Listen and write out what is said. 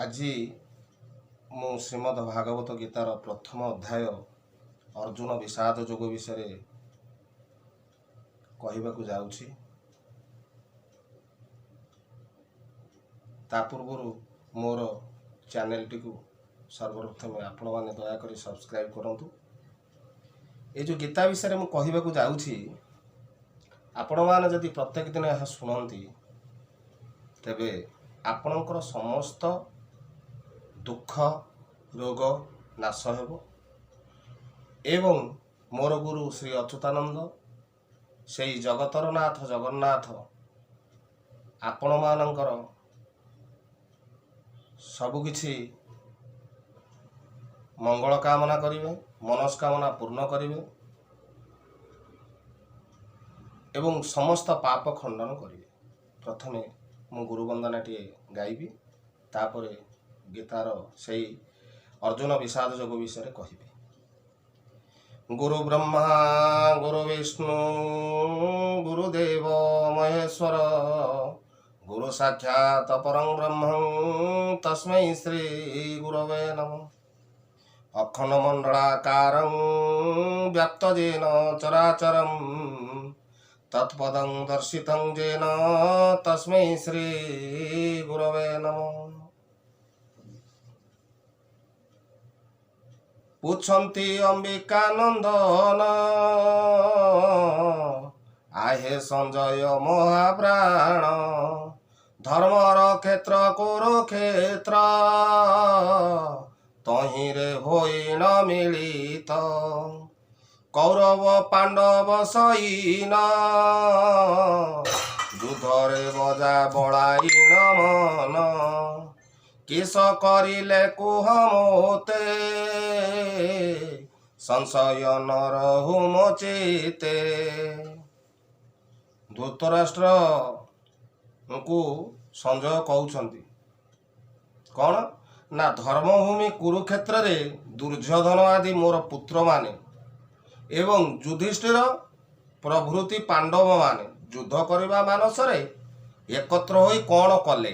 ଆଜି ମୁଁ ଶ୍ରୀମଦ ଭାଗବତ ଗୀତାର ପ୍ରଥମ ଅଧ୍ୟାୟ ଅର୍ଜୁନ ବିଷାଦ ଯୋଗ ବିଷୟରେ କହିବାକୁ ଯାଉଛି। ତା ପୂର୍ବରୁ ମୋର ଚ୍ୟାନେଲଟିକୁ ସର୍ବପ୍ରଥମେ ଆପଣମାନେ ଦୟାକରି ସବସ୍କ୍ରାଇବ୍ କରନ୍ତୁ। ଏ ଯେଉଁ ଗୀତା ବିଷୟରେ ମୁଁ କହିବାକୁ ଯାଉଛି, ଆପଣମାନେ ଯଦି ପ୍ରତ୍ୟେକ ଦିନ ଏହା ଶୁଣନ୍ତି ତେବେ ଆପଣଙ୍କର ସମସ୍ତ ଦୁଃଖ ରୋଗ ନାଶ ହେବ ଏବଂ ମୋର ଗୁରୁ ଶ୍ରୀ ଅଚ୍ୟୁତାନନ୍ଦ ସେହି ଜଗତର ନାଥ ଜଗନ୍ନାଥ ଆପଣମାନଙ୍କର ସବୁକିଛି ମଙ୍ଗଳ କାମନା କରିବେ, ମନସ୍କାମନା ପୂର୍ଣ୍ଣ କରିବେ ଏବଂ ସମସ୍ତ ପାପ ଖଣ୍ଡନ କରିବେ। ପ୍ରଥମେ ମୁଁ ଗୁରୁ ବନ୍ଦନାଟିଏ ଗାଇବି, ତାପରେ ଗୀତାର ସେହି ଅର୍ଜୁନ ବିଷାଦ ଯୋଗ ବିଷୟରେ କହିବି। ଗୁରୁ ବ୍ରହ୍ମା ଗୁରୁ ବିଷ୍ଣୁ ଗୁରୁଦେବ ମହେଶ୍ୱର ଗୁରୁ ସାକ୍ଷାତ ପରଂ ବ୍ରହ୍ମ ତସ୍ମୈ ଶ୍ରୀ ଗୁରବେ ନମଃ। ଅଖଣ୍ଡ ମଣ୍ଡଳାକାରଂ ବ୍ୟକ୍ତଯେନ ଚରାଚରଂ ତତ୍ପଦଂ ଦର୍ଶିତଂ ଯେନ ତସ୍ମୈ ଶ୍ରୀ ଗୁରବେ ନମଃ। ପୁଛନ୍ତି ଅମ୍ବିକାନନ୍ଦନ ଆହେ ସଞ୍ଜୟ ମହାପ୍ରାଣ ଧର୍ମର କ୍ଷେତ୍ର କୁରୁକ୍ଷେତ୍ର ତହିଁରେ ହୋଇଣ ମିଳିତ କୌରବ ପାଣ୍ଡବ ସୈନ ଯୁଦ୍ଧରେ ବଜା ବଳାଇନ ମନ କିସ କରିଲେ କୁହ ମୋତେ ସଂଶୟ ନ ରହୁ ମୋ ଚିତ୍ତେ। ଧୃତରାଷ୍ଟ୍ରଙ୍କୁ ସଞ୍ଜୟ କହୁଛନ୍ତି କ'ଣ ନା, ଧର୍ମଭୂମି କୁରୁକ୍ଷେତ୍ରରେ ଦୁର୍ଯ୍ୟୋଧନ ଆଦି ମୋର ପୁତ୍ରମାନେ ଏବଂ ଯୁଧିଷ୍ଠିର ପ୍ରଭୃତି ପାଣ୍ଡବମାନେ ଯୁଦ୍ଧ କରିବା ମାନସରେ ଏକତ୍ର ହୋଇ କ'ଣ କଲେ?